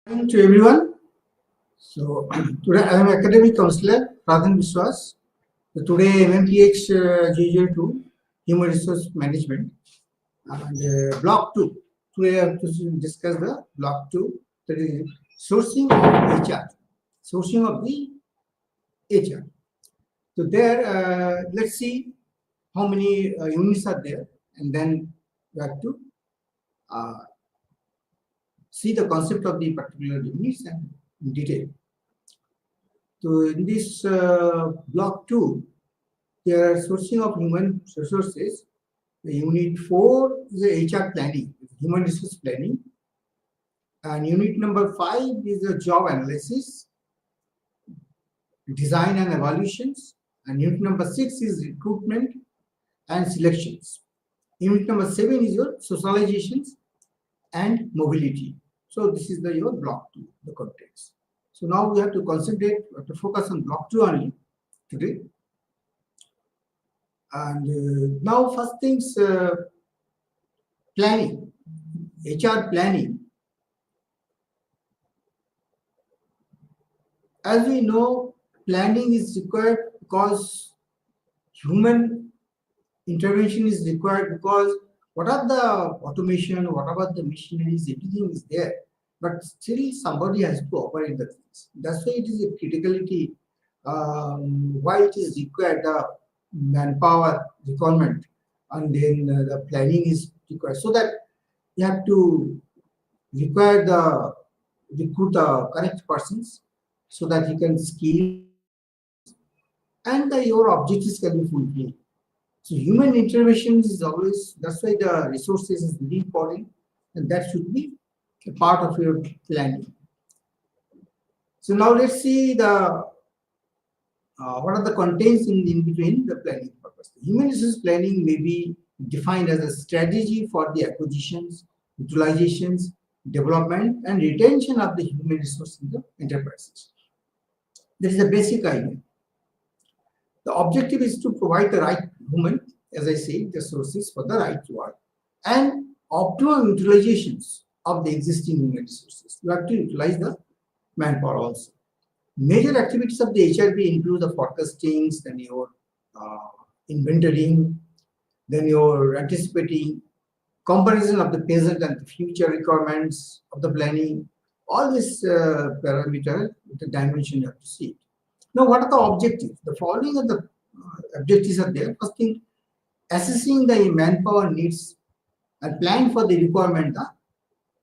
Morning to everyone. So today I am academic counselor Haradhan Biswas. So today MMPH GJ2 Human Resource Management and Block 2. Today I have to discuss the Block 2, that is sourcing of HR. Sourcing of the HR. So there, let's see how many units are there, and then we have to uh, see the concept of the particular units and in detail. So in this block 2, there are sourcing of human resources. The unit 4 is the HR planning, human resource planning. And unit number 5 is the job analysis, design and evaluations. And unit number 6 is recruitment and selections. Unit number 7 is your socializations and mobility. So this is your block 2, the context. So now we have to concentrate, to focus on block 2 only today. And now first things, planning, HR planning. As we know, planning is required because human intervention is required, because what are the automation, what about the machineries, everything is there. But still somebody has to operate the things. That's why it is a criticality, why it is required, the manpower requirement, and then the planning is required, so that you have to recruit the correct persons so that you can scale and your objectives can be fulfilled. So human intervention is always, that's why the resources is very important, and that should be a part of your planning. So now let's see the what are the contents in between the planning purpose. The human resource planning may be defined as a strategy for the acquisitions, utilizations, development, and retention of the human resource in the enterprises. This is the basic idea. The objective is to provide the right human, as I say, the sources for the right work, and optimum utilizations of the existing human resources. You have to utilize the manpower also. Major activities of the HRB include the forecastings, then your inventorying, then your anticipating, comparison of the present and the future requirements of the planning. All these parameters, the dimension you have to see. Now, what are the objectives? The following are the objectives are there. First thing, assessing the manpower needs and plan for the requirement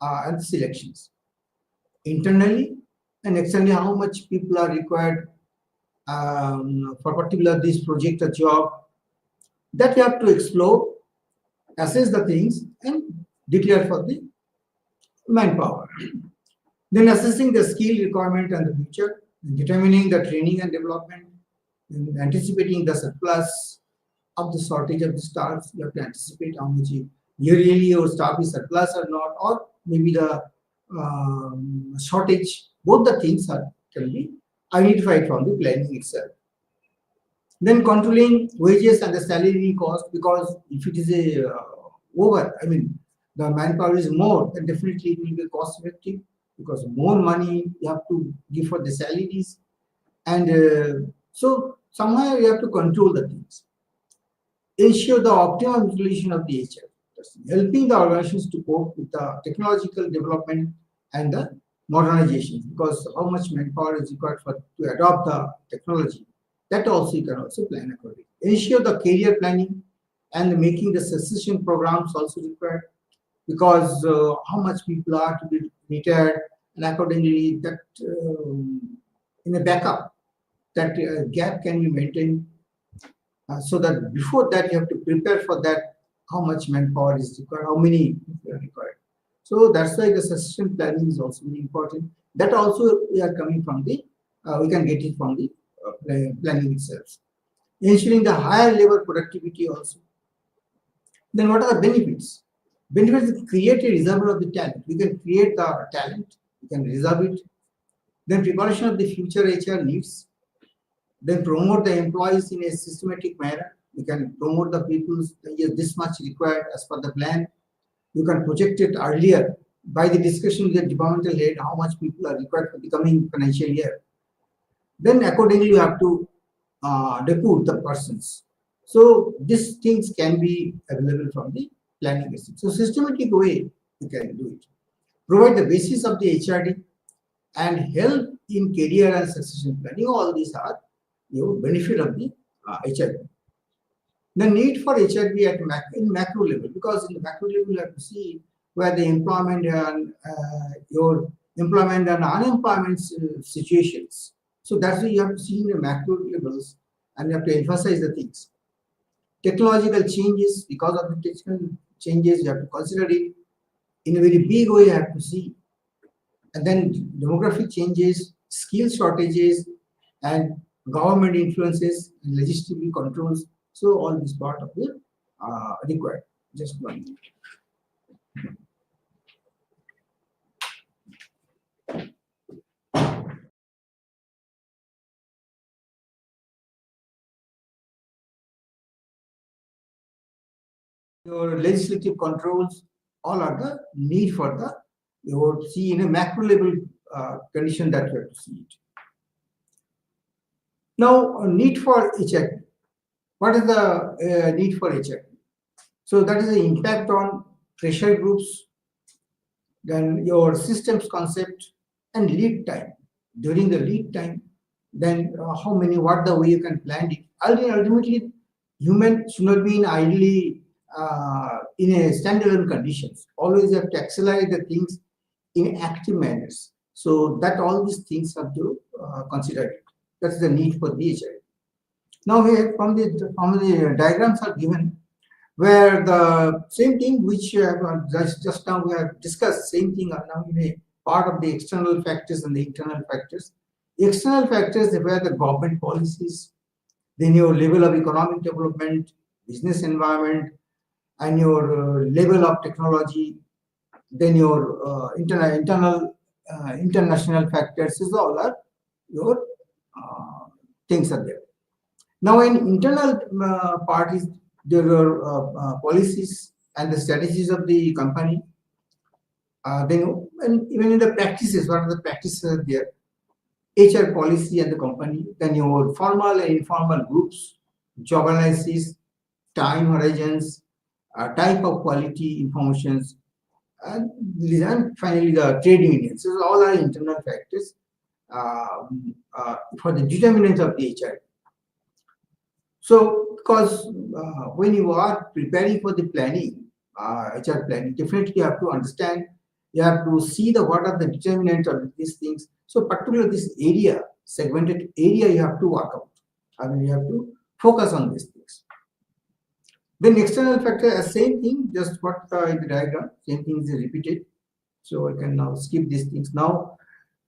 and the selections. Internally and externally, how much people are required for particular this project or job, that you have to explore, assess the things and declare for the manpower. Then assessing the skill requirement and the future, determining the training and development, and anticipating the surplus of the shortage of the staff. You have to anticipate how much you really your staff is surplus or not, or maybe the shortage. Both the things can be identified from the planning itself. Then controlling wages and the salary cost, because if it is a the manpower is more, then definitely it will be cost effective, because more money you have to give for the salaries, and so somehow you have to control the things. Ensure the optimum utilization of the HR, helping the organizations to cope with the technological development and the modernization, because how much manpower is required to adopt the technology, that also you can also plan accordingly. Ensure the career planning and making the succession programs also required, because how much people are to be retired, and accordingly that in a backup, that gap can be maintained, so that before that you have to prepare for that, how much manpower is required, how many people are required. So that's why the succession planning is also very important. That also we are coming from the, we can get it from the planning itself. Ensuring the higher level productivity also. Then what are the benefits? Benefits is create a reservoir of the talent. We can create the talent, we can reserve it. Then preparation of the future HR needs. Then promote the employees in a systematic manner. We can promote the people, yes, this much required as per the plan. You can project it earlier by the discussion with the departmental head how much people are required for the coming financial year. Then accordingly you have to recruit the persons. So these things can be available from the planning basis. So systematic way you can do it. Provide the basis of the HRD and help in career and succession planning. All these are benefit of the HRD. The need for HRD at in macro level, because in the macro level you have to see where the employment and your employment and unemployment situations. So that's why you have to see in the macro levels and you have to emphasize the things. Technological changes, because of the technical changes, you have to consider it in a very big way. You have to see, and then demographic changes, skill shortages, and government influences, legislative controls. So all this part of the required. Just one minute. Your legislative controls, all are the need for the, you would see in a macro level condition that you have to see it. Now, need for HRD. What is the need for HRD? So that is the impact on pressure groups, then your systems concept and lead time. During the lead time, then how many, what the way you can plan it. Ultimately, human should not be in ideally in a standalone conditions. Always have to accelerate the things in active manners. So that all these things have to consider it. That's the need for the HRD. Now here from the diagrams are given where the same thing which just now we have discussed, same thing are now in a part of the external factors and the internal factors. External factors where the government policies, then your level of economic development, business environment, and your level of technology, then your international factors is all are your things are there. Now in internal part is there are policies and the strategies of the company. Then and even in the practices, what are the practices are there? HR policy and the company, then your formal and informal groups, job analysis, time horizons, type of quality informations, and finally the trade unions. So all are internal factors for the determinants of the HR. So because when you are preparing for the planning, HR planning, definitely you have to understand, you have to see the what are the determinants of these things. So particularly this area, segmented area, you have to work out. I mean, you have to focus on these things. Then external factor, same thing, just what in the diagram, same thing is repeated. So I can now skip these things. Now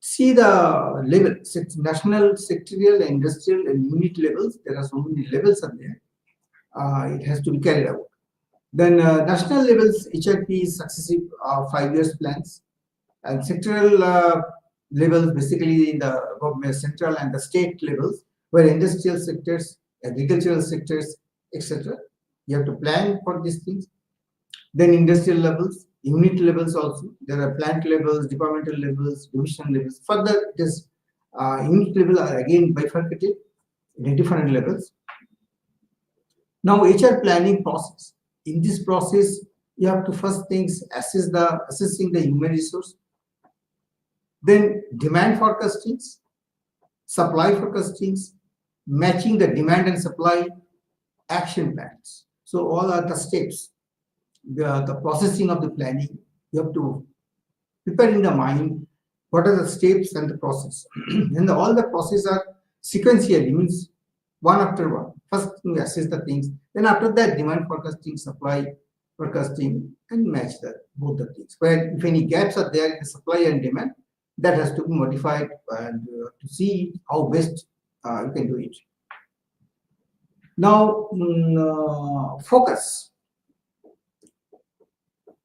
see the level, national, sectorial, industrial, and unit levels. There are so many levels are there. It has to be carried out. Then national levels, HRP is successive 5 years plans, and sectoral levels basically in the government, central and the state levels, where industrial sectors, agricultural sectors, etc. You have to plan for these things. Then industrial levels, unit levels also. There are plant levels, departmental levels, division levels. Further, this unit level are again bifurcated in different levels. Now, HR planning process. In this process, you have to first things assessing the human resource, then demand forecastings, supply forecastings, matching the demand and supply, action plans. So all are the steps. The processing of the planning, you have to prepare in the mind what are the steps and the process. And all the process are sequentially, means one after one. First you assess the things, then after that demand forecasting, supply forecasting, and match both the things. Where if any gaps are there in the supply and demand, that has to be modified and to see how best you can do it. Now focus.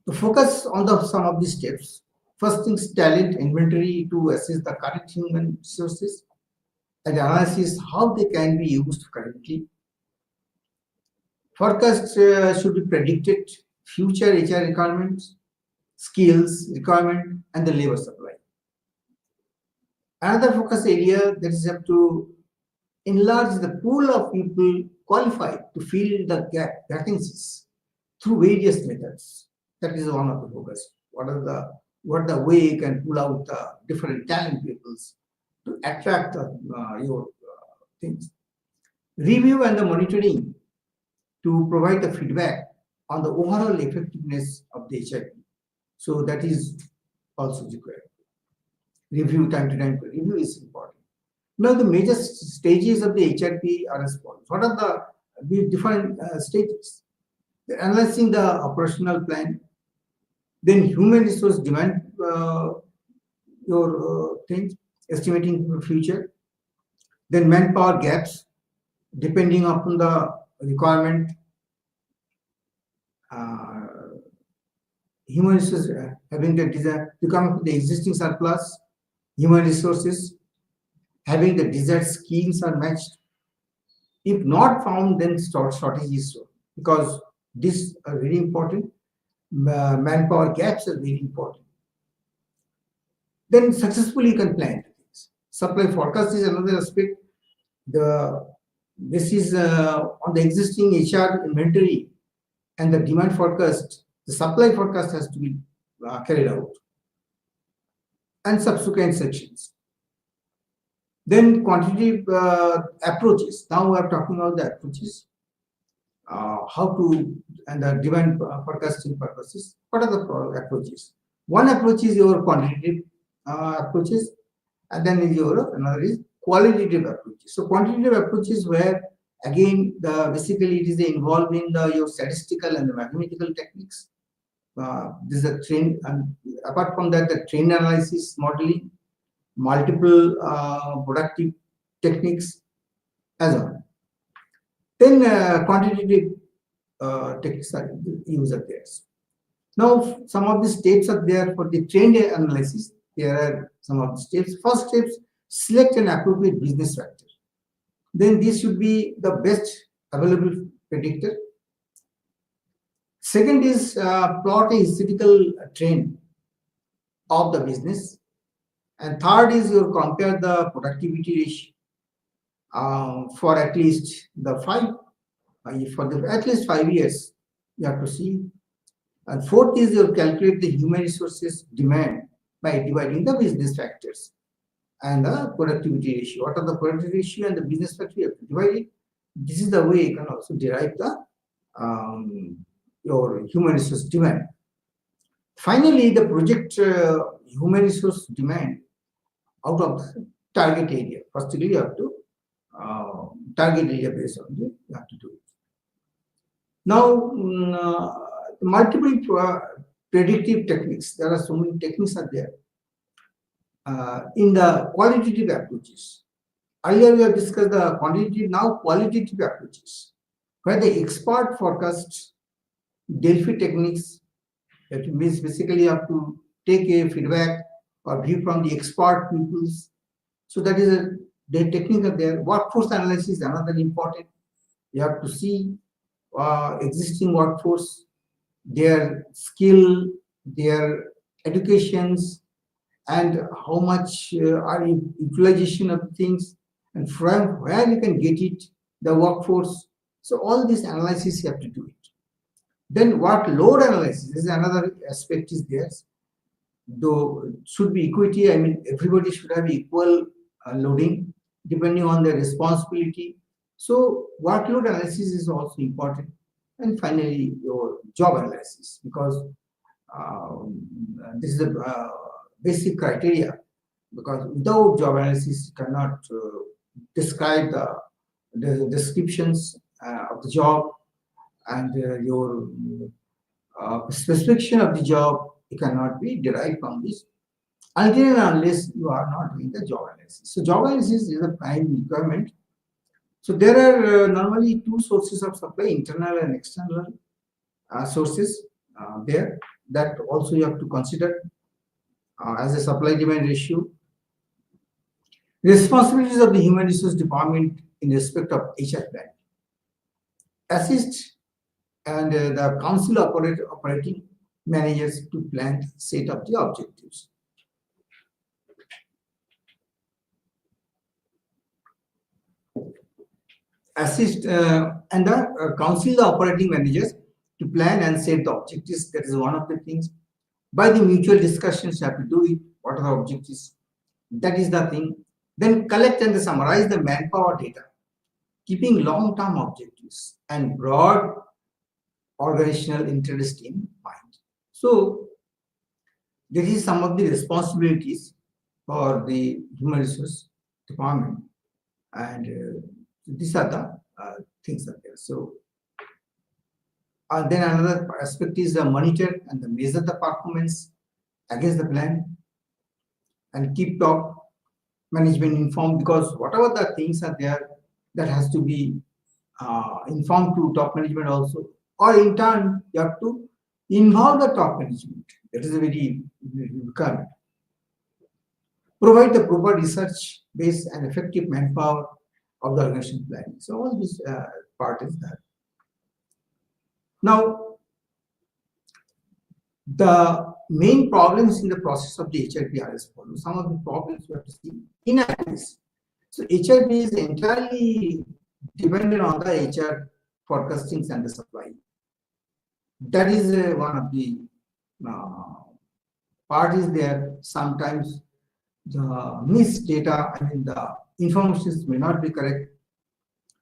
To focus on some of these steps. First things, talent inventory to assess the current human resources and analysis how they can be used currently. Forecast should be predicted future HR requirements, skills, requirement, and the labor supply. Another focus area that is up to enlarge the pool of people qualified to fill the vacancies through various methods. That is one of the focus. What the way you can pull out the different talent peoples to attract your things. Review and the monitoring to provide the feedback on the overall effectiveness of the HIP. So that is also required. Review time to time review is important. Now the major stages of the HRP are as follows. What are the different stages? Analyzing the operational plan, then human resource demand, your things, estimating the future, then manpower gaps, depending upon the requirement, human resources having the desire to come up with the existing surplus, human resources having the desired skills are matched. If not found, then strategies, because these are very important. Manpower gaps are very important. Then successfully you can plan things. Supply forecast is another aspect. This is on the existing HR inventory and the demand forecast. The supply forecast has to be carried out, and subsequent sections. Then quantitative approaches. Now we are talking about the approaches, how to, and the demand forecasting purposes. What are the approaches? One approach is your quantitative approaches, and then another is qualitative approaches. So quantitative approaches where again basically it is involved in your statistical and the mathematical techniques. This is a trend, and apart from that, the trend analysis, modeling, multiple productive techniques, as well. Then quantitative techniques are used there. Now, some of the steps are there for the trend analysis. There are some of the steps. First steps: select an appropriate business factor. Then this should be the best available predictor. Second is plot a historical trend of the business. And third is you compare the productivity ratio for at least at least 5 years. You have to see. And fourth is you calculate the human resources demand by dividing the business factors and the productivity ratio. What are the productivity ratio and the business factor? You have to divide it. This is the way you can also derive the your human resource demand. Finally, the project human resource demand out of the target area. Firstly, you have to target area based on the, you have to do it. Now, multiple predictive techniques. There are so many techniques are there in the qualitative approaches. Earlier we have discussed the quantitative, now qualitative approaches, where the expert forecasts, Delphi techniques. That means basically you have to take a feedback or view from the expert peoples. So that is the technique of their workforce analysis is another important. You have to see existing workforce, their skill, their educations, and how much are utilization of things, and from where you can get it, the workforce. So all this analysis you have to do it. Then workload analysis is another aspect is there. Though should be equity, I mean everybody should have equal loading depending on their responsibility. So workload analysis is also important. And finally your job analysis, because this is a basic criteria, because without job analysis you cannot describe the descriptions of the job and your specification of the job. It cannot be derived from this until and unless you are not doing the job analysis. So job analysis is a prime requirement. So there are normally two sources of supply, internal and external sources there, that also you have to consider as a supply demand ratio. Responsibilities of the human resource department in respect of HR plan. Assist and the council operating managers to plan, set up the objectives. Assist and counsel the operating managers to plan and set the objectives. That is one of the things. By the mutual discussions, you have to do it. What are the objectives? That is the thing. Then collect and summarize the manpower data, keeping long-term objectives and broad organizational interest in mind. So, this is some of the responsibilities for the human resource department, and these are the things that are there. So, then another aspect is the monitor and the measure the performance against the plan, and keep top management informed, because whatever the things are there, that has to be informed to top management also, or in turn you have to involve the top management. That is a very requirement. Provide the proper research base and effective manpower of the organization planning. So all this part is that. Now, the main problems in the process of the HRP are as follows. Some of the problems we have to see in analysis. So HRP is entirely dependent on the HR forecasting and the supply. That is one of the part is there. Sometimes the missed data, I mean the information may not be correct.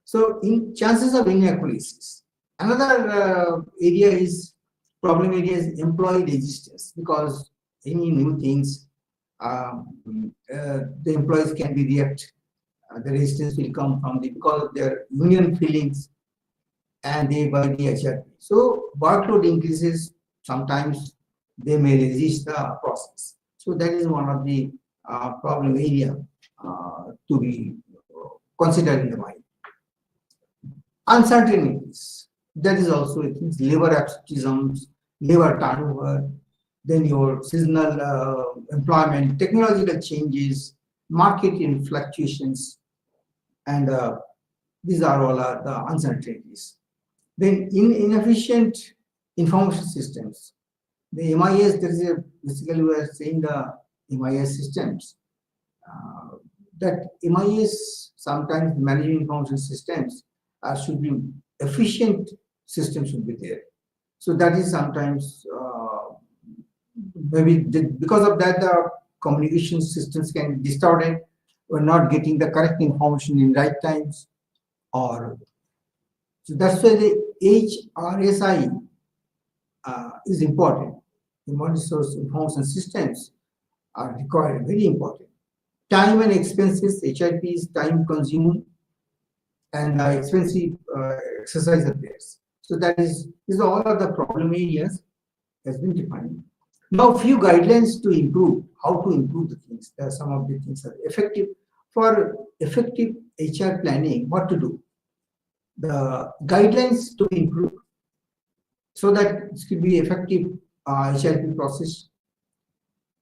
So in chances of inaccuracies. Another area is problem area is employee resistance, because any new things, the employees can be react. The resistance will come from because of their union feelings and they by the HRP. So workload increases, sometimes they may resist the process. So that is one of the problem area to be considered in the mind. Uncertainties. That is also it means labor absenteeisms, labor turnover, then your seasonal employment, technological changes, market in fluctuations, and these are all the uncertainties. Then inefficient information systems. The MIS, there is basically we are saying the MIS systems. That MIS sometimes managing information systems should be efficient. System should be there. So that is sometimes maybe because of that the communication systems can be distorted. We're not getting the correct information in right times, or so that's why the HRSI is important. Human resource information systems are required, very important. Time and expenses. HRP is time consuming and expensive exercise of theirs. So that is all of the problem areas has been defined. Now, few guidelines to improve, how to improve the things. There are some of the things are effective. For effective HR planning, what to do? The guidelines to improve so that it could be effective HRP process.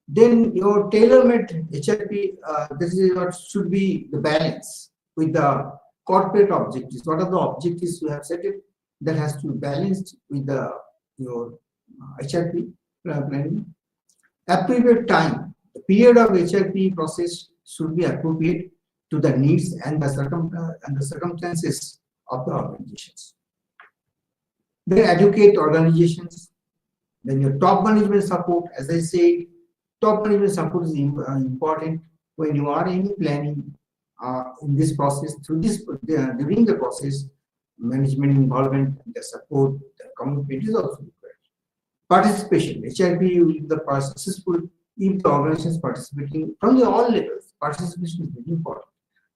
Then your tailor-made HRP, this is what should be the balance with the corporate objectives. What are the objectives you have set it? That has to be balanced with your HRP planning. Appropriate time. The period of HRP process should be appropriate to the needs and the circumstances of the organizations. Then educate organizations. Then your top management support. As I said, top management support is important when you are any planning in this process. Through this, during the process, management involvement, the support, the commitment is also required. Participation. HRP will be successful if the organization is participating from all levels. Participation is very important.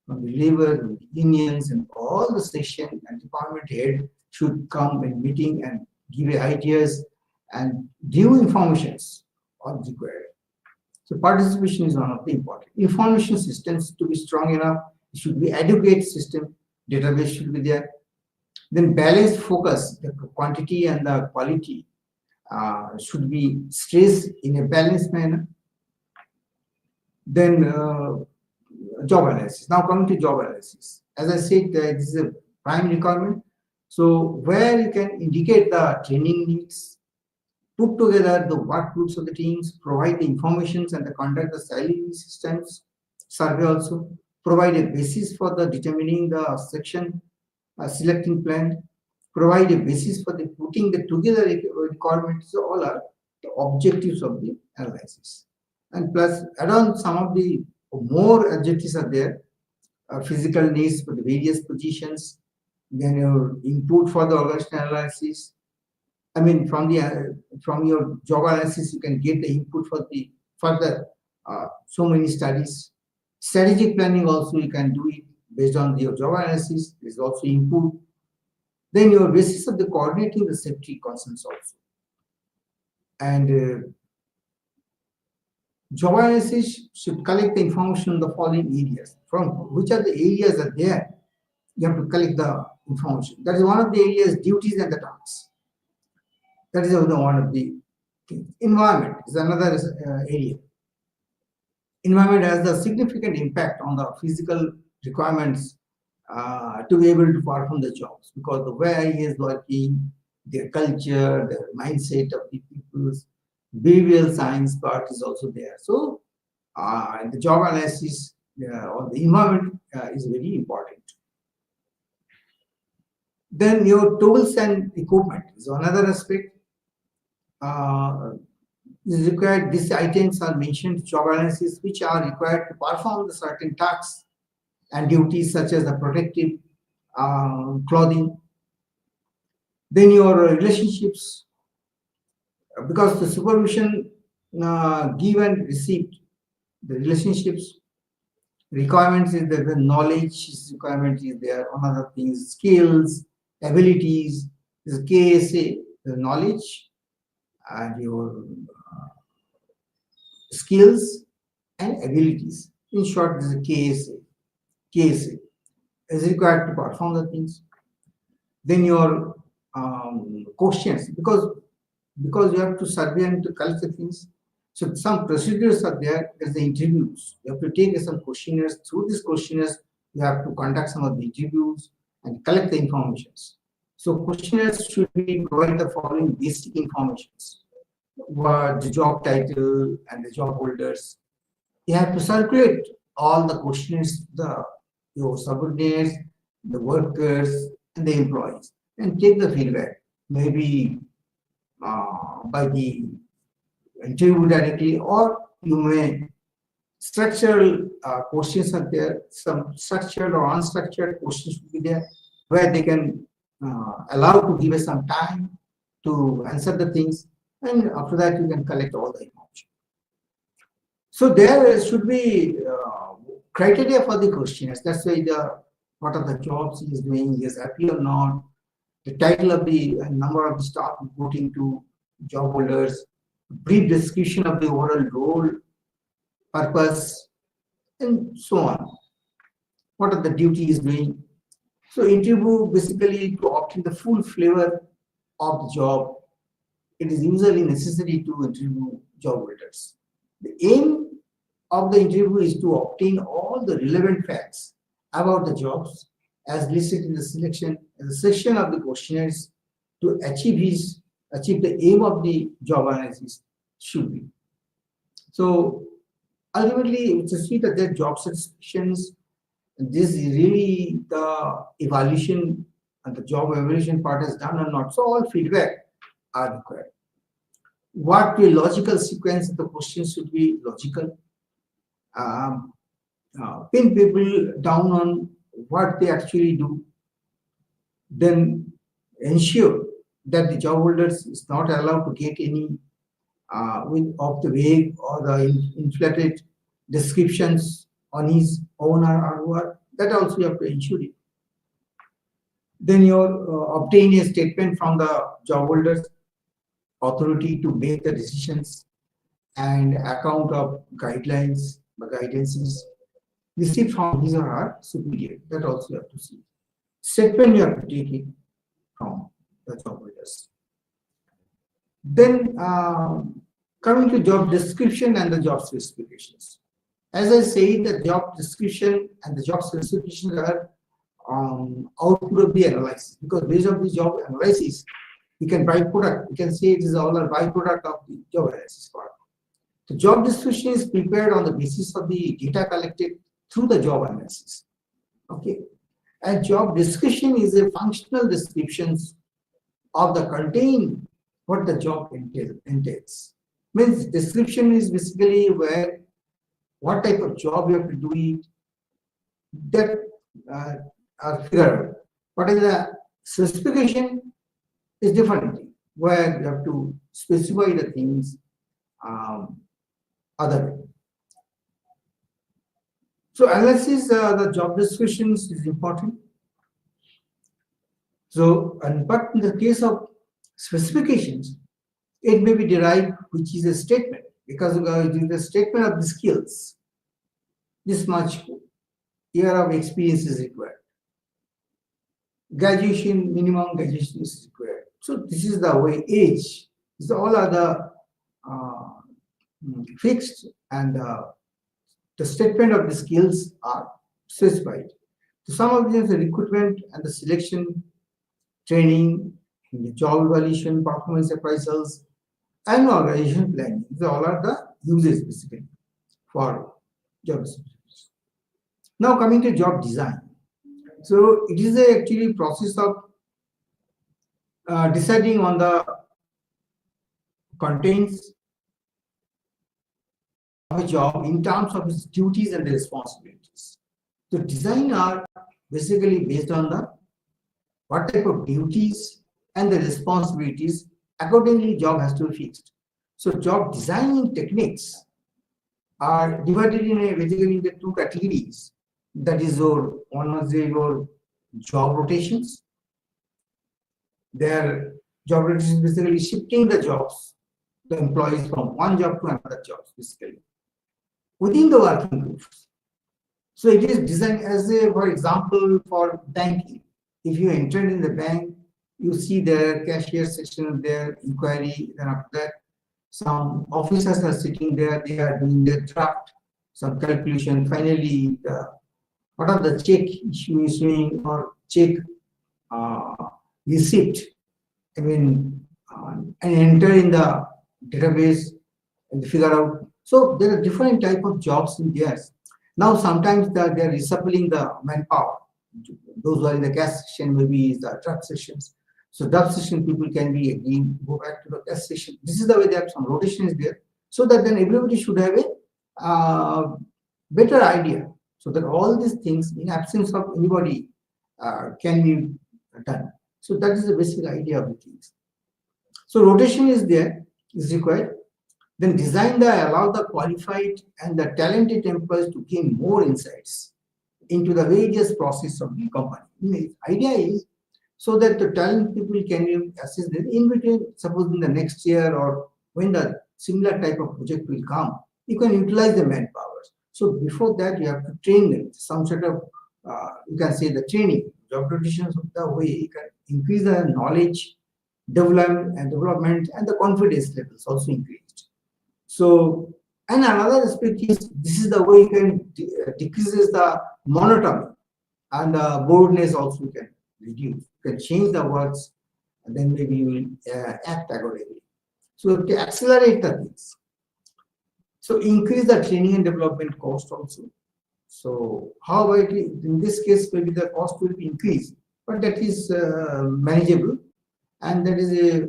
From the labor, the unions, and all the section and department head should come in meeting and give ideas and give informations are required. So participation is one of the important. Information systems to be strong enough, it should be adequate system, database should be there. Then balanced focus, the quantity and the quality should be stressed in a balanced manner. Then job analysis. Now coming to job analysis. As I said, this is a prime requirement. So where you can indicate the training needs, put together the work groups of the teams, provide the informations and the conduct the salary systems survey also, provide a basis for the determining the section selecting plan, provide a basis for the putting the together requirements. So all are the objectives of the analysis. And plus add on some of the more objectives are there, physical needs for the various positions, then your input for the organizational analysis. I mean, from your job analysis, you can get the input for the further so many studies. Strategic planning also you can do it based on your job analysis. Is also input. Then your basis of the coordinating the safety concerns also. And job analysis should collect the information in the following areas. From which are the areas are there, you have to collect the information. That is one of the areas, duties and the tasks. That is one of the things. Environment is another area. Environment has a significant impact on the physical requirements to be able to perform the jobs, because the way he is working, their culture, their mindset of the people's behavioral science part is also there. So the job analysis or the environment is very important. Then your tools and equipment is another aspect. Is required. These items are mentioned job analysis, which are required to perform the certain tasks and duties such as the protective clothing. Then your relationships, because the supervision give and received, the relationships requirements is there, the knowledge requirement is there, another things, skills, abilities, is KSA, the knowledge and your skills and abilities. In short, this is a KSA. KSA is required to perform the things. Then your questions, because you have to survey and to collect the things. So some procedures are there. There's the interviews. You have to take some questionnaires. Through these questionnaires, you have to conduct some of the interviews and collect the informations. So questionnaires should be provide the following basic informations: what the job title and the job holders. You have to circulate all the questionnaires, your subordinates, the workers, and the employees, and take the feedback. Maybe by the interview directly, or you may structural questions are there. Some structured or unstructured questions will be there, where they can allow to give us some time to answer the things, and after that you can collect all the information. So there should be criteria for the questionnaires. That's why what are the jobs he is doing, he is happy or not, the title of the number of the staff reporting to job holders, brief description of the overall role, purpose, and so on. What are the duties doing? So interview basically to obtain the full flavor of the job. It is usually necessary to interview job holders. The aim of the interview is to obtain all the relevant facts about the jobs as listed in the section of the questionnaires to achieve the aim of the job analysis should be. So ultimately, it's a see that their job satisfactions. This is really the evaluation and the job evaluation part is done or not. So all feedback are required. What the logical sequence of the questions should be logical. Pin people down on what they actually do. Then ensure that the job holders is not allowed to get any of the vague or the inflated descriptions on his own or work. That also you have to ensure it. Then you obtain a statement from the job holders authority to make the decisions and account of guidelines, the guidances received from his or her superior. That also you have to see. Statement you have to take it from the job holders. Then coming to job description and the job specifications. As I say, the job description and the job specifications are output of the analysis, because based on the job analysis, You can byproduct. You can say it is all a byproduct of the job analysis part. The job description is prepared on the basis of the data collected through the job analysis. Okay. And job description is a functional description of the contain what the job entails. Means description is basically where what type of job you have to do it, that are figured out. What is the specification is different thing, where you have to specify the things other way. So analysis the job descriptions is important. So, but in the case of specifications, it may be derived, which is a statement, because it is a statement of the skills. This much year of experience is required. Graduation, minimum graduation is required. So this is the way age. These all are the fixed, and the statement of the skills are specified. So some of these are the recruitment and the selection, training, the job evaluation, performance appraisals, and organization planning. These all are the uses basically for job descriptions. Now coming to job design. So it is actually process of deciding on the contents of a job in terms of its duties and the responsibilities. So design are basically based on the what type of duties and the responsibilities. Accordingly, job has to be fixed. So job designing techniques are divided in basically into two categories. That is one is your job rotations. Their job rotations basically shifting the jobs, the employees from one job to another job basically within the working groups. So it is designed as a, for example, for banking. If you enter in the bank, you see their cashier section there, inquiry, then after that, some officers are sitting there, they are doing their draft, some calculation. Finally, what are the check issuing or check receipt? I mean, and enter in the database and figure out. So there are different type of jobs in there. Now sometimes they are reshuffling the manpower. Those who are in the gas station, maybe the truck sessions. So truck station people can be again go back to the gas station. This is the way that some rotation is there, so that then everybody should have a better idea. So that all these things, in absence of anybody, can be done. So that is the basic idea of the things. So rotation is there, is required. Then design the allow the qualified and the talented employees to gain more insights into the various process of the company. The idea is so that the talent people can assist them in between, suppose in the next year or when the similar type of project will come, you can utilize the manpower. So before that, you have to train them. Some sort of, you can say the training, job rotations, the way you can increase the knowledge, development and the confidence levels also increased. So, and another aspect is this is the way you can decreases the monotony and boredness also you can reduce. You can change the words and then maybe you will act accordingly. So to accelerate the things. So increase the training and development cost also. So how about it? In this case, maybe the cost will be increased, but that is manageable, and that is a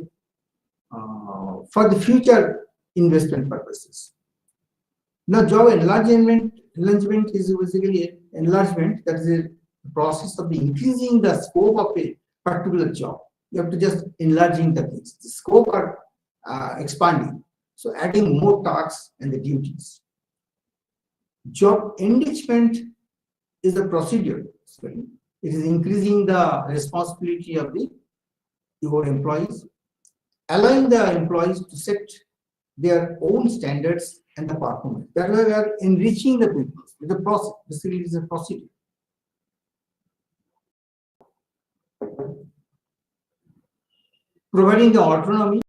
for the future investment purposes. Now, job enlargement is basically enlargement. That is a process of increasing the scope of a particular job. You have to just enlarging the things. The scope are expanding. So adding more tasks and the duties. Job enrichment is the procedure. It is increasing the responsibility of your employees, allowing the employees to set their own standards and the performance. That way we are enriching the people with the process. Basically, it is a procedure. Providing the autonomy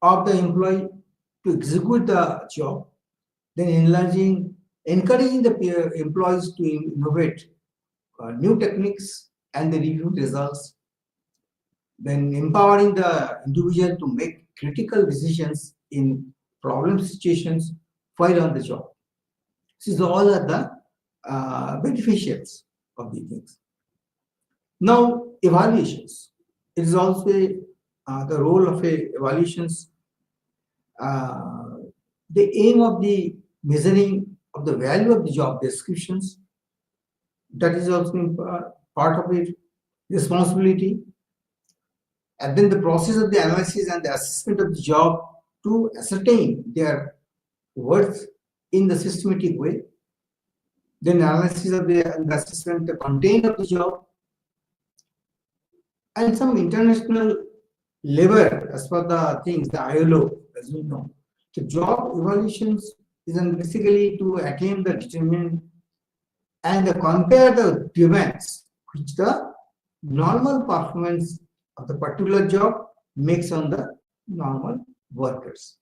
of the employee to execute the job, then encouraging the employees to innovate new techniques and the review results, then empowering the individual to make critical decisions in problem situations while on the job. This is all are the beneficiaries of the things. Now, evaluations. It is also the role of evaluations. Uh, the aim of the measuring of the value of the job descriptions. That is also part of it. Responsibility, and then the process of the analysis and the assessment of the job to ascertain their worth in the systematic way. Then analysis of the assessment, the content of the job, and some international labor as per the things, the ILO, as we know. The job evaluations is basically to attain the determine and compare the demands which the normal performance of the particular job makes on the normal workers.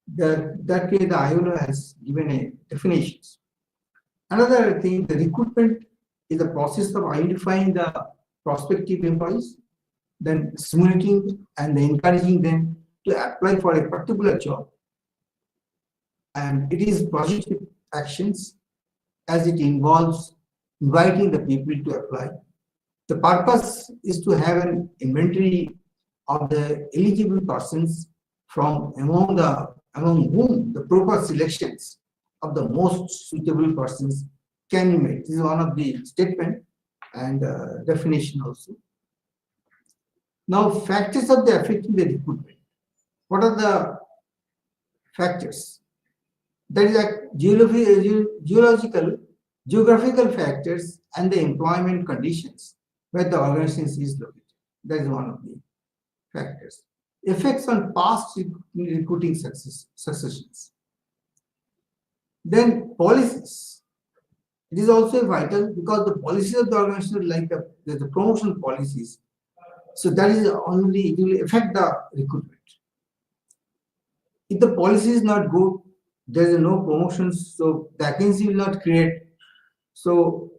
That way the ILO has given a definitions. Another thing, the recruitment is the process of identifying the prospective employees, then stimulating and encouraging them to apply for a particular job. And it is positive actions as it involves inviting the people to apply. The purpose is to have an inventory of the eligible persons from among whom the proper selections of the most suitable persons can be made. This is one of the statement and definition also. Now, factors of the affecting the recruitment. What are the factors? That is like geographical factors and the employment conditions where the organization is located. That is one of the factors. Effects on past recruiting successions. Then policies. It is also vital because the policies of the organization, like the promotion policies, so that is only, it will affect the recruitment. If the policy is not good, there is no promotions, so vacancy will not create. So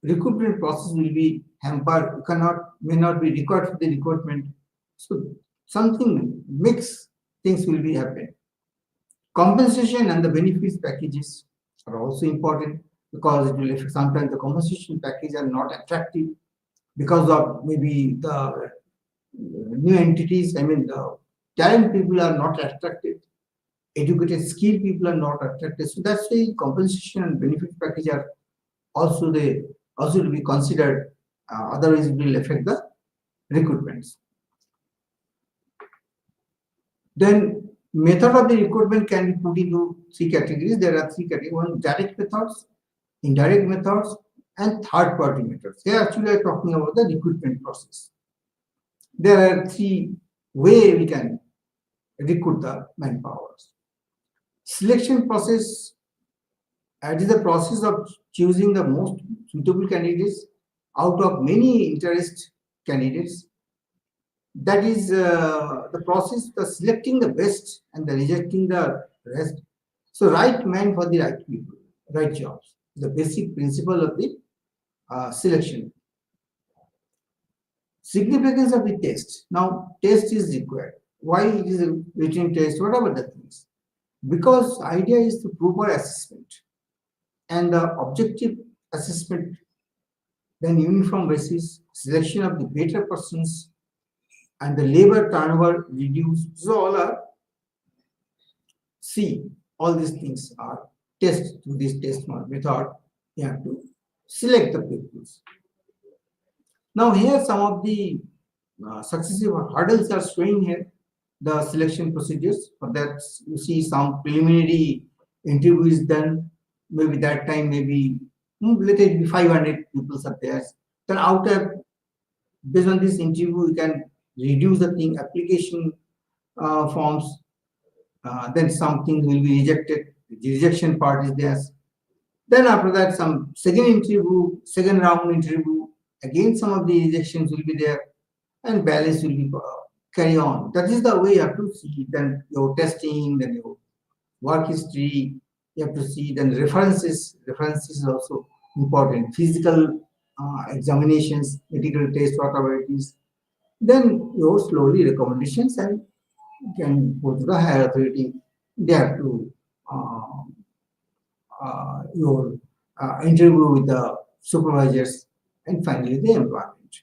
recruitment process will be hampered, may not be required for the recruitment. So something mixed things will be happening. Compensation and the benefits packages are also important because it will affect, sometimes the compensation packages are not attractive because of maybe the new entities. I mean, the talent people are not attractive, educated, skilled people are not attractive. So that's why compensation and benefit package are also to be considered. Otherwise, it will affect the recruitments. Then method of the recruitment can be put into three categories. There are three categories: one, direct methods, indirect methods, and third party methods. Here actually are talking about the recruitment process. There are three ways we can recruit the manpower. Selection process. It is the process of choosing the most suitable candidates out of many interest candidates. That is the process of selecting the best and the rejecting the rest. So right man for the right people, right jobs. The basic principle of the selection. Significance of the test. Now, test is required. Why it is a written test? What about the things? Because idea is to proper assessment and the objective assessment, then uniform basis, selection of the better persons, and the labor turnover reduced. So all are all these things are test through this test method. You have to select the pupils. Now here some of the successive hurdles are showing here. The selection procedures. For that, you see some preliminary interview is done. Maybe that time, maybe let it be 500 people are there. Then after, based on this interview, you can reduce the thing, application forms. Then something will be rejected. The rejection part is there. Then after that, some second round interview. Again, some of the rejections will be there, and balance will be carry on. That is the way you have to see. Then your testing, then your work history, you have to see. Then references. References is also important. Physical examinations, medical test, whatever it is. Then your slowly recommendations and can go to the higher authority. They have to uh, your interview with the supervisors and finally the employment.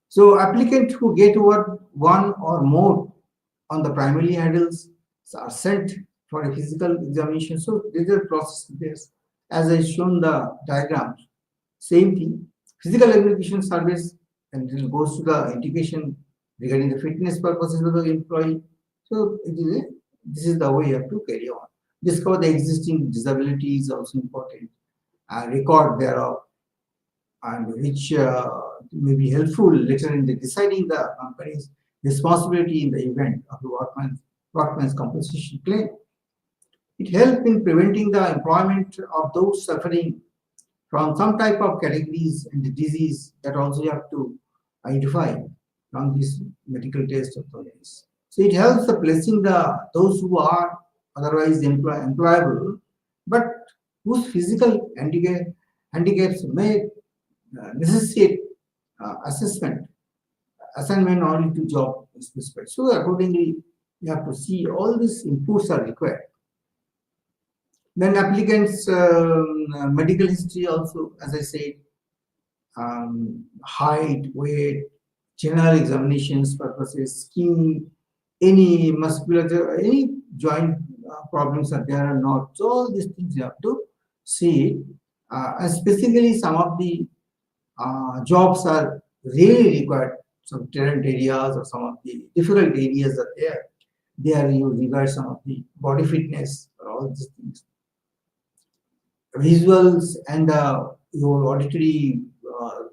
So applicants who get over one or more on the primary hurdles are sent for a physical examination. So there's a process there. As I shown the diagrams, same thing. Physical application service and then goes to the indication regarding the fitness purposes of the employee. So this is the way you have to carry on. Discover the existing disability is also important. Record thereof and which may be helpful later in the deciding the company's responsibility in the event of the workman's compensation claim. It helps in preventing the employment of those suffering from some type of categories and the disease that also you have to identify from this medical test of the race. So it helps the placing the those who are otherwise employable, but whose physical handicaps may necessitate assessment, assignment only to job specified. So accordingly, you have to see all these inputs are required. Then applicants' medical history also, as I said, height, weight, general examinations purposes, skin, any muscular, any joint problems are there or not. So all these things you have to see. And specifically, some of the jobs are really required. Some talent areas or some of the difficult areas are there. There you regard some of the body fitness or all these things. Visuals and your auditory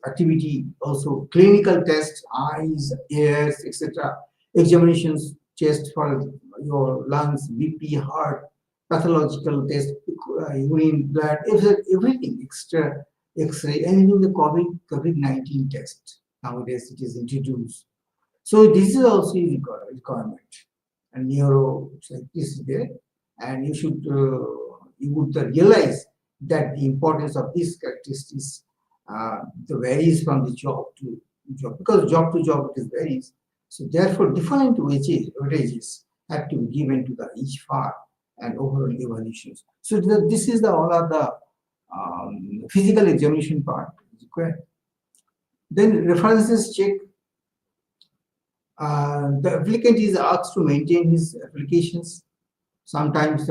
activity, also clinical tests, eyes, ears, etc. Examinations, chest for your lungs, BP, heart, pathological test, urine, blood, everything, extra X-ray, and even the COVID-19 test. Nowadays it is introduced. So this is also a requirement. And neuro scientist is there, and you would realize that the importance of these characteristics the varies from the job to job, because job to job it varies. So therefore, different weightages have to be given to the each part and overall evaluations. So this is the all of the physical examination part is required. Then references check. The applicant is asked to maintain his applications. Sometimes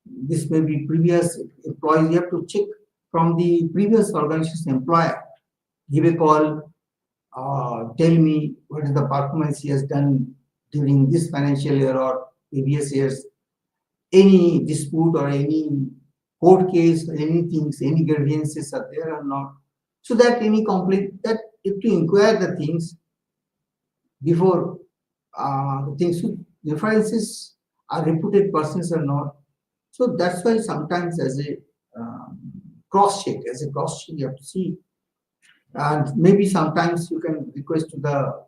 this may be previous employees. You have to check from the previous organization employer. Give a call, tell me what is the performance he has done during this financial year or previous years. Any dispute or any court case, anything, any grievances are there or not. So that any conflict, that if to inquire the things before the things, references are reputed persons or not. So that's why sometimes as a cross check, you have to see, and maybe sometimes you can request to the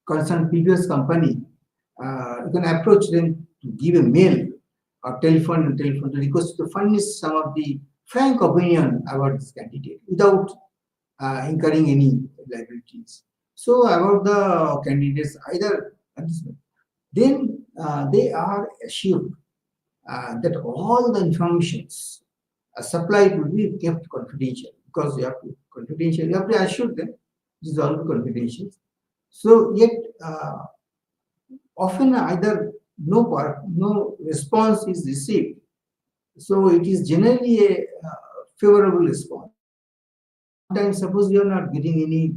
concerned previous company. You can approach them to give a mail or telephone to request to furnish some of the frank opinion about this candidate without incurring any liabilities. So about the candidates, either then they are assured that all the informations supplied will be kept confidential, because you have to confidential. You have to assure them this is all confidential. So yet often either no response is received. So it is generally a favorable response. Sometimes suppose you are not getting any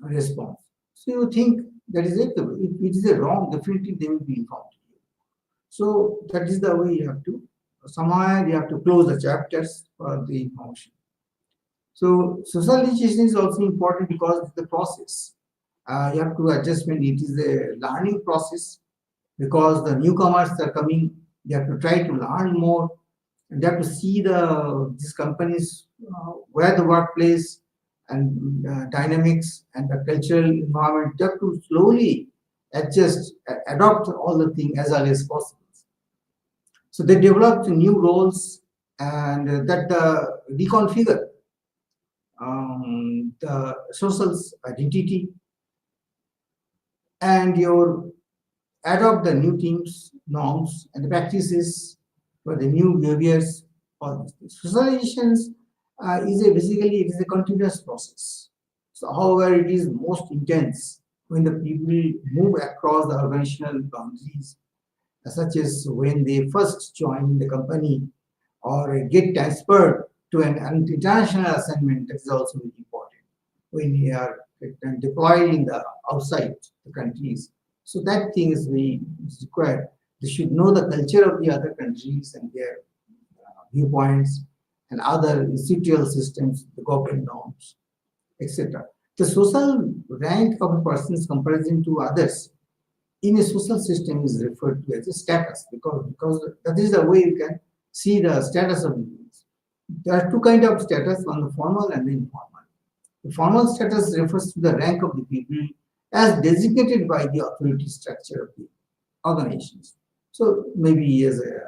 response, so you think that is it. If it is a wrong, definitely they will be informed. So that is the way you have to, somehow you have to close the chapters for the information. So socialization is also important because it's the process. You have to adjustment. It is a learning process because the newcomers are coming. You have to try to learn more. And you have to see these companies where the workplace and dynamics and the cultural environment. You have to slowly adjust, adopt all the things as early as possible. So they developed new roles and that reconfigure the social identity, and your adopt the new teams, norms, and the practices for the new behaviors. All these things. Socializations basically it is a continuous process. So, however, it is most intense when the people move across the organizational boundaries, such as when they first join the company or get transferred to an international assignment. That is also very important when we are deployed in the outside the countries. So that thing is required. They should know the culture of the other countries and their viewpoints and other institutional systems, the government norms, etc. The social rank of a person's comparison to others in a social system is referred to as a status, because that is the way you can see the status of beings. There are two kinds of status, one the formal and the informal. The formal status refers to the rank of the people as designated by the authority structure of the organizations. So maybe as a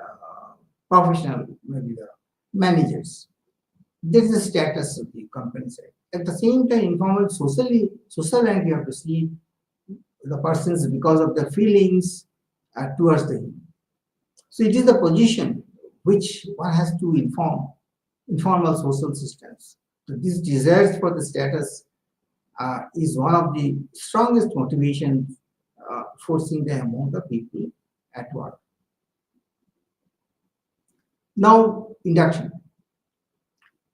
professional, maybe the managers. There is the status of the company side. At the same time, informal social rank you have to see the persons because of their feelings towards the him. So it is the position which one has to inform informal social systems. So this desire for the status is one of the strongest motivations forcing the among the people at work. Now, induction.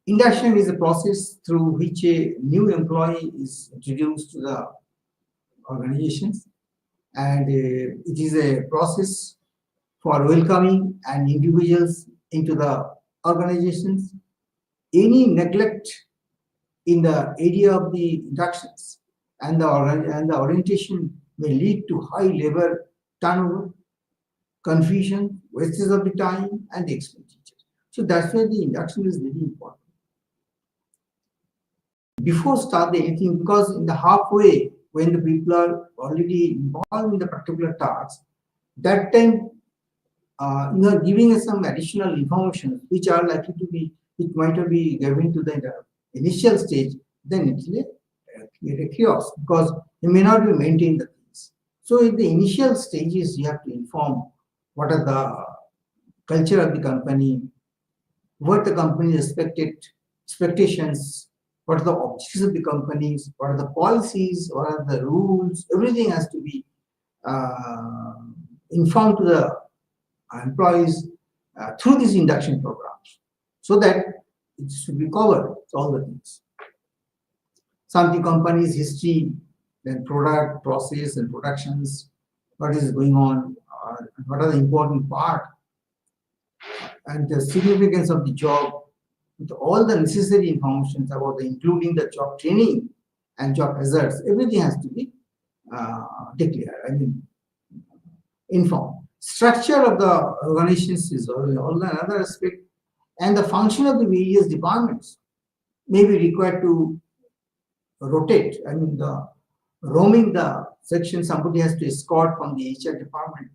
Induction is a process through which a new employee is introduced to the organizations, and it is a process for welcoming and individuals into the organizations. Any neglect in the area of the inductions and the orientation may lead to high labor turnover, confusion, wastage of the time, and expenditure. So that's why the induction is very important. Before start anything, because in the halfway, when the people are already involved in the particular task, that time you are giving us some additional information which are likely to be, it might be given to the initial stage, then it will create a chaos because you may not be maintaining the things. So in the initial stages, you have to inform what are the culture of the company, what the company expectations, what are the objectives of the companies, what are the policies, what are the rules, everything has to be informed to the employees through these induction programs so that it should be covered, all the things. Some of the company's history, then product, process, and productions, what is going on, what are the important part, and the significance of the job, with all the necessary information about including the job training and job hazards, everything has to be declared, informed. Structure of the organizations is all another aspect, and the function of the various departments may be required to rotate. The roaming the section, somebody has to escort from the HR department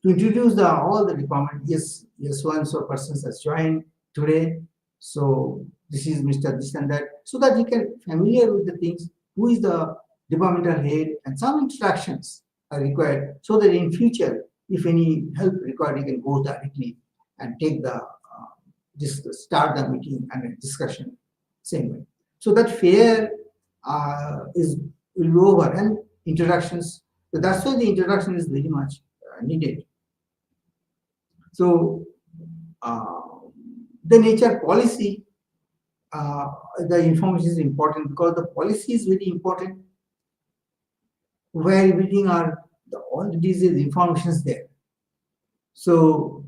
to introduce all the department. Yes, so and so persons has joined today. So this is Mr. This and that, so that he can familiar with the things. Who is the departmental head, and some instructions are required so that in future, if any help required, he can go directly and take the start the meeting and a discussion same way. So that fair will be over, and introductions. So that's why the introduction is very much needed. So the nature policy, the information is important because the policy is very important, where everything are all the disease information is there. So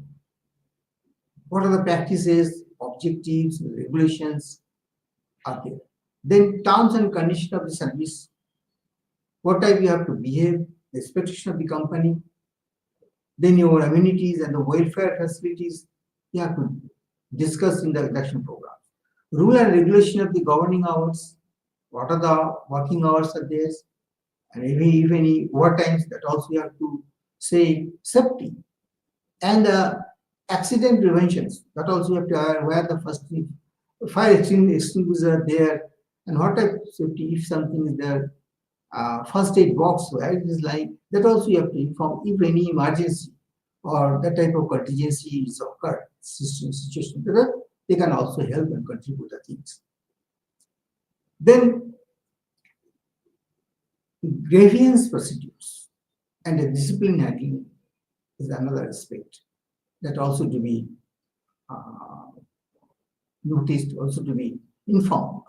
what are the practices, objectives, regulations are there. Then terms and conditions of the service, what type you have to behave, the expectation of the company, then your amenities and the welfare facilities you have to discuss in the induction program. Rule and regulation of the governing hours, what are the working hours are there, and if any overtimes, that also you have to say. Safety and accident preventions, that also you have to aware the first fire extinguisher there, and what type of safety if something is there, first aid box where it is lying, that also you have to inform if any emergency or that type of contingency is occurred situation, they can also help and contribute the things. Then grievance procedures and the discipline handling is another aspect that also to be uh, noticed, also to be informed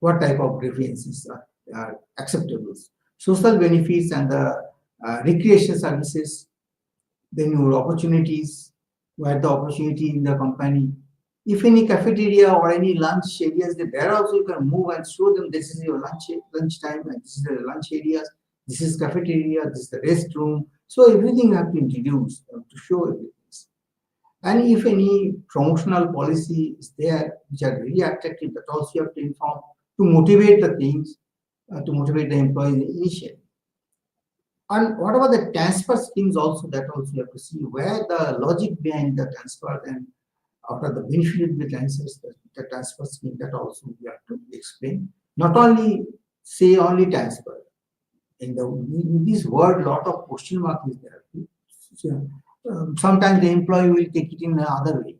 what type of grievances are acceptable. Social benefits and the recreation services, then your opportunities, where the opportunity in the company. If any cafeteria or any lunch areas, there also you can move and show them this is your lunch time and this is the lunch areas, this is cafeteria, this is the restroom. So everything you have to introduce to show everything. And if any promotional policy is there, which are very attractive, that also you have to inform to motivate the things, to motivate the employees initially. And what about the transfer schemes also, that also you have to see where the logic behind the transfer and after the benefit of the transfers, the transfer scheme, that also we have to explain. Not only say only transfer. In this word, lot of question mark is there. So, sometimes the employee will take it in another way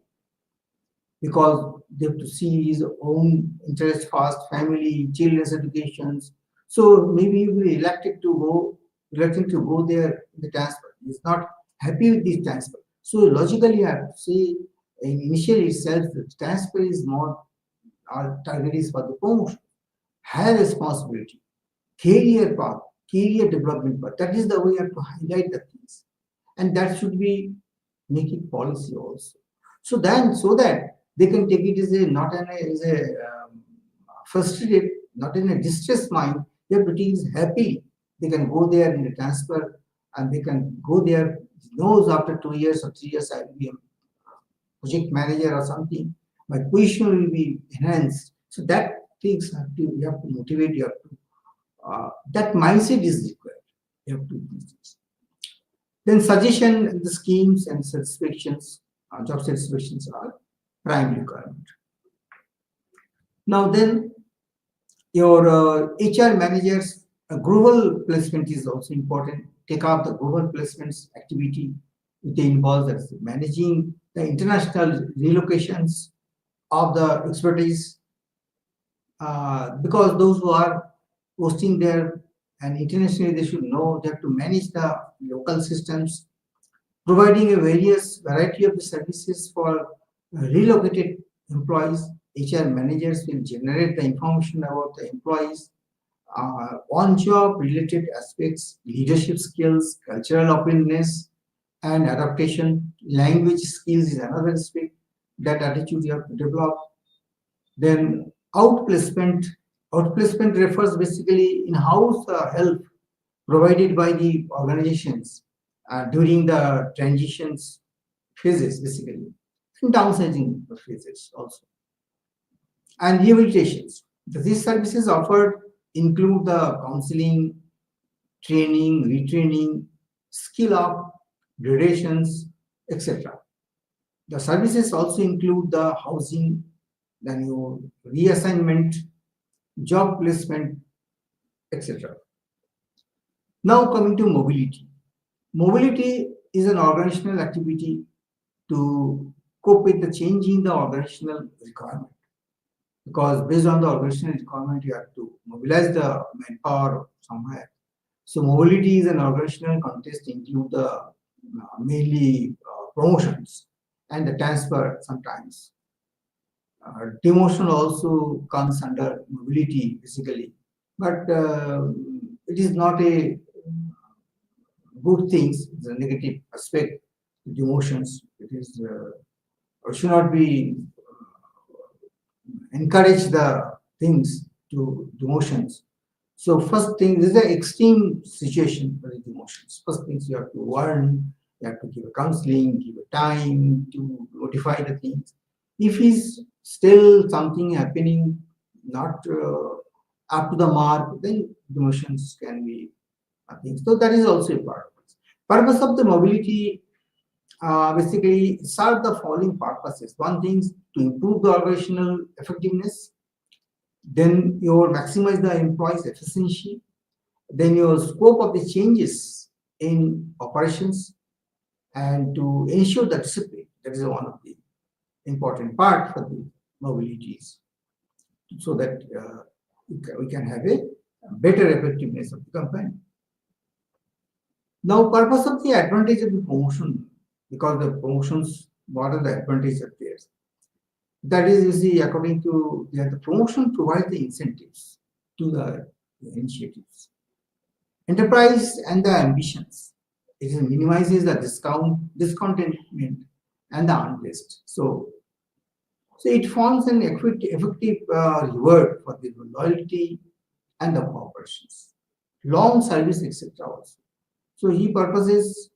because they have to see his own interest first, family, children's educations. So maybe he will be reluctant to go there in the transfer. He's not happy with this transfer. So logically, I have to say, in initial itself, the transfer is more, our target is for the promotion, higher responsibility, career path, career development path. That is the way you have to highlight the things, and that should be make it policy also. So then, so that they can take it as a not an as a frustrated, not in a distressed mind. They have to take it happily. They can go there in the transfer, and they can go there. Knows after 2 years or 3 years I will be a project manager or something. My position will be enhanced. So that things have to you have to motivate. You have to that mindset is required. You have to do this. Then suggestion, the schemes and satisfactions, job satisfactions are prime requirement. Now then, your HR managers, global placement is also important. Take up the global placements activity, which involves as managing the international relocations of the expertise, because those who are posting there and internationally they should know they have to manage the local systems, providing a various variety of the services for relocated employees. HR managers will generate the information about the employees, on-job related aspects, leadership skills, cultural openness, and adaptation. Language skills is another aspect. That attitude you have to develop. Then outplacement. Outplacement refers basically in-house help provided by the organizations during the transitions phases, basically, and downsizing phases also, and rehabilitations. These services offered include the counseling, training, retraining, skill up, gradations, etc. The services also include the housing, then your reassignment, job placement, etc. Now coming to mobility. Mobility is an organizational activity to cope with the change in the organizational requirement. Because based on the organizational requirement, you have to mobilize the manpower somewhere. So mobility is an organizational context include the mainly promotions and the transfer sometimes. Demotion also comes under mobility basically, but it is not a good things. It's a negative aspect. Demotions. It is or should not be encourage the things to demotions. So first thing this is the extreme situation for the demotions. First things you have to warn, you have to give a counseling, give a time to notify the things. If is still something happening not up to the mark, then demotions can be a thing. So that is also a part of it. Purpose of the mobility basically serve the following purposes. One thing is to improve the organizational effectiveness, then you maximize the employees' efficiency, then your scope of the changes in operations, and to ensure the discipline. That is one of the important part for the mobilities, so that we can have a better effectiveness of the company. Now, purpose of the advantage of the promotion, because the promotions, what are the advantages of theirs? That is, you see, according to the promotion provides the incentives to the initiatives. Enterprise and the ambitions. It minimizes the discontentment and the unrest. So it forms an effective reward for the loyalty and the cooperations, long service, etc. Also. So he purposes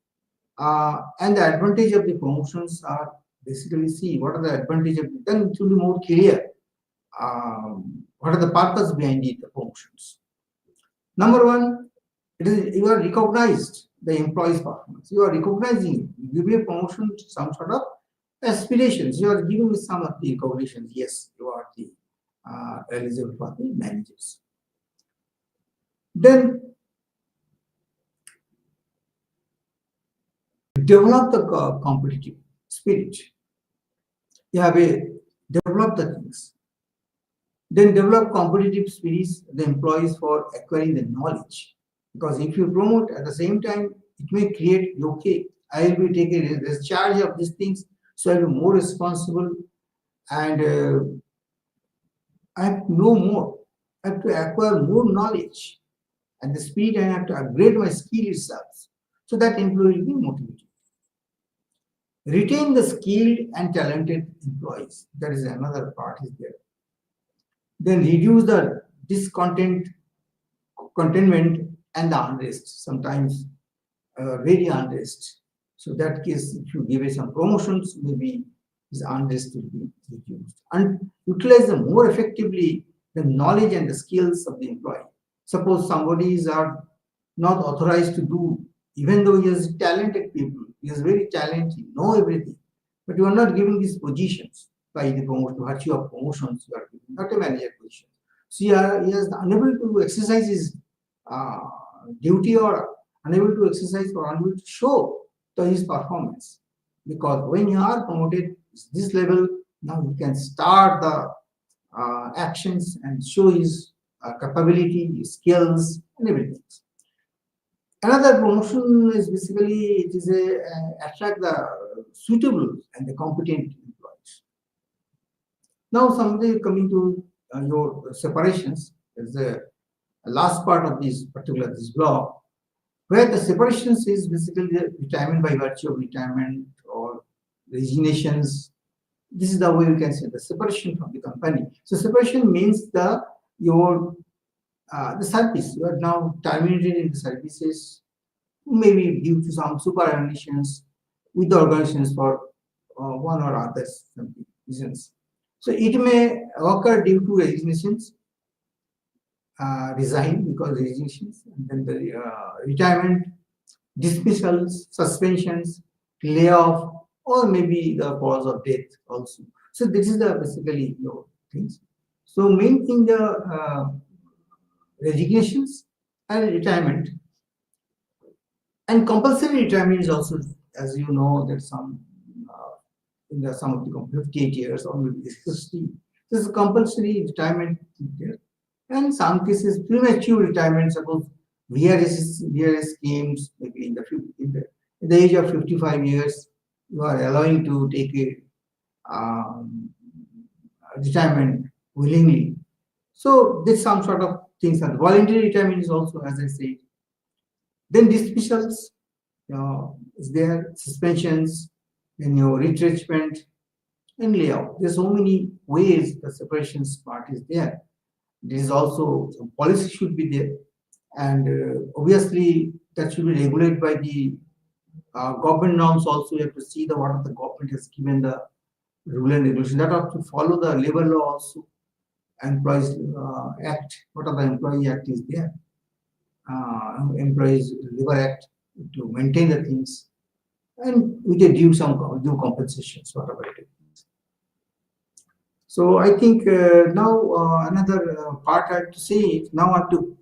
and the advantage of the promotions are basically see what are the advantage of then it will be more clear. What are the purpose behind the promotions? Number one, it is you are recognized the employee's performance. You are recognizing you give a promotion to some sort of aspirations. You are giving some of the recognitions. Yes, you are the eligible for the managers. Then develop the competitive spirit. You have a develop the things. Then develop competitive spirits the employees for acquiring the knowledge. Because if you promote at the same time, it may create okay. I will be taking this charge of these things, so I will be more responsible, and I have to know more. I have to acquire more knowledge at the speed. I have to upgrade my skill itself, so that employee will be motivated. Retain the skilled and talented employees. That is another part is there. Then reduce the contentment and the unrest. Sometimes very unrest. So that case, if you give it some promotions, maybe this unrest will be reduced. And utilize them more effectively the knowledge and the skills of the employee. Suppose somebody is not authorized to do, even though he is talented people, he is very talented, know everything, but you are not giving these positions by the promotion, virtue of promotions you are giving, not a manager position. So he is unable to exercise his duty, or unable to exercise, or unable to show to his performance. Because when you are promoted this level, now you can start the actions and show his capability, his skills, and everything. Another promotion is basically it is attract the suitable and the competent employees. Now, somebody coming to your separations is the last part of this block, where the separations is basically the retirement by virtue of retirement or resignations. This is the way you can say the separation from the company. So separation means the service. You are now terminated in the services, maybe due to some superannuations with the organizations for one or other reasons. So it may occur due to resignations, resign because resignations, and then the retirement, dismissals, suspensions, layoff, or maybe the cause of death also. So this is the basically your things. So main thing the resignations and retirement, and compulsory retirement is also, as you know, that some in the some of the 58 years or maybe 60. This is compulsory retirement there. And some cases premature retirement, suppose VRS schemes, maybe in the age of 55 years, you are allowing to take retirement willingly. So there's some sort of things, and voluntary retirement is also, as I said. Then dismissals is there, suspensions, then your retrenchment and layout. There's so many ways the separations part is there. There is also some policy should be there, and obviously that should be regulated by the government norms. Also, you have to see the what the government has given the rule and regulation that have to follow the labor law also, employees act. What are the employee act is there, employees labor act to maintain the things. and we can due due compensations, whatever it is. So I think now another part I have to say is now I have to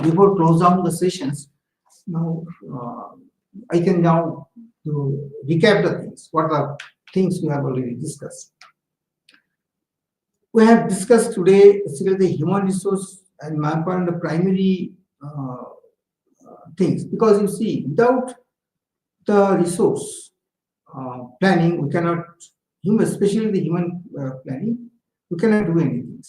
before close down the sessions. Now I can now to recap the things. What are things we have already discussed? We have discussed today basically the human resource and manpower and the primary things, because you see without the resource planning we cannot human, especially the human planning, we cannot do anything.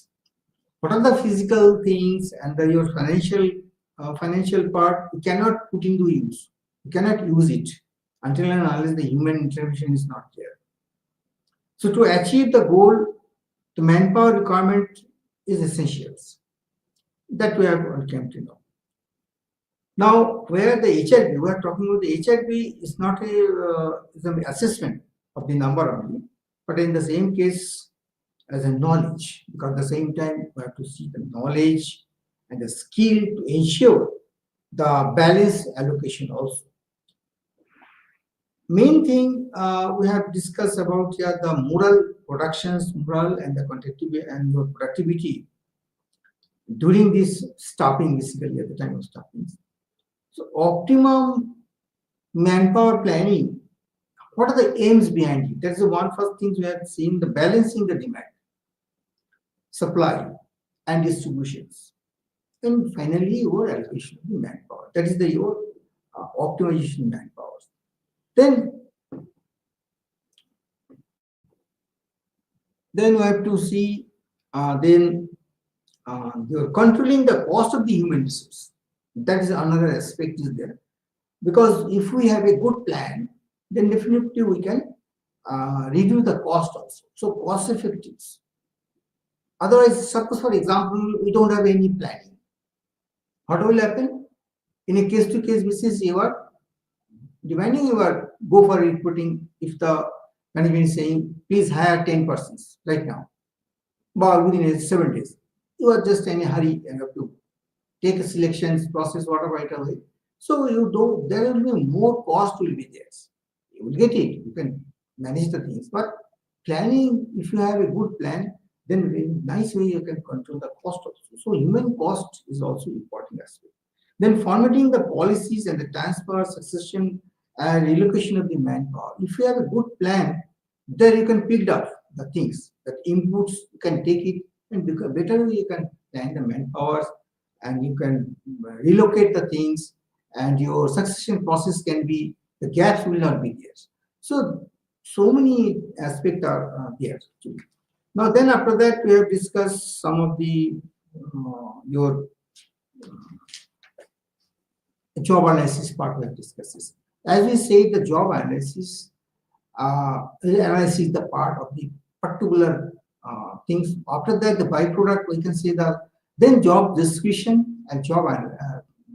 What are the physical things and your financial part we cannot put into use, we cannot use it until and unless the human intervention is not there. So to achieve the goal, the manpower requirement is essential. That we have come to know. Now, where the HRB, we are talking about the HRB is not is an assessment of the number only, but in the same case as a knowledge, because at the same time we have to see the knowledge and the skill to ensure the balanced allocation also. Main thing we have discussed about here the moral productions, moral and the quantitative and the productivity during this stopping, basically at the time of stopping. So optimum manpower planning, what are the aims behind it? That's the one first thing we have seen, the balancing the demand, supply and distributions. And finally your allocation of the manpower. That is the your optimization manpower. Then we have to see you're controlling the cost of the human resource. That is another aspect is there, because if we have a good plan, then definitely we can reduce the cost also. So cost effective. Otherwise, suppose for example, we don't have any planning. What will happen? In a case-to-case basis, you are demanding you are go for recruiting. If the management is saying, please hire 10 persons right now, but within 7 days, you are just in a hurry and have to take a selections process, whatever right away. So you don't, there will be more cost will be there. You will get it, you can manage the things. But planning, if you have a good plan, then in a nice way you can control the cost also. So human cost is also important aspect. Then formatting the policies and the transfer, succession and relocation of the manpower. If you have a good plan, then you can pick up the things, that inputs, you can take it, and better you can plan the manpower and you can relocate the things, and your succession process can be, the gaps will not be there. So many aspects are there. Now then after that we have discussed some of the your job analysis part we have discussed this. As we say, the job analysis is the part of the particular things. After that, the byproduct, we can say that then job description and job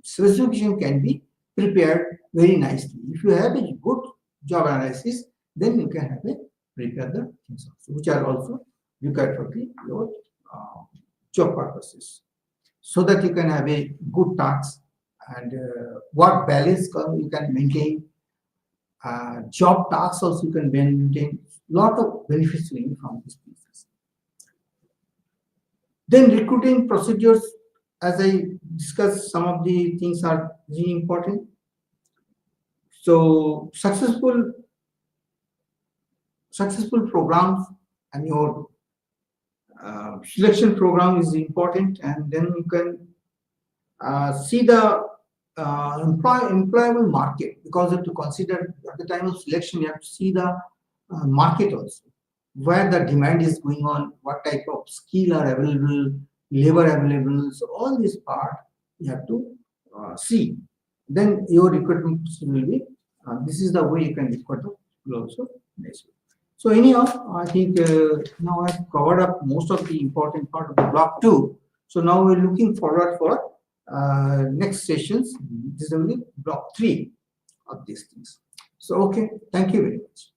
specification can be prepared very nicely. If you have a good job analysis, then you can have a prepare the things also, which are also required for your job purposes, so that you can have a good task and what balance you can maintain. Job tasks also you can maintain. Lot of benefits from these pieces. Then recruiting procedures, as I discussed, some of the things are really important. So successful programs and your selection program is important, and then you can see the employable market, because you have to consider at the time of selection you have to see the market also, where the demand is going on, what type of skill are available, labor available. So all this part you have to see. Then your recruitment will be this is the way you can recruit also. So anyhow, I think now I've covered up most of the important part of the block 2. So now we're looking forward for next sessions. This is only block 3 of these things. So okay, thank you very much.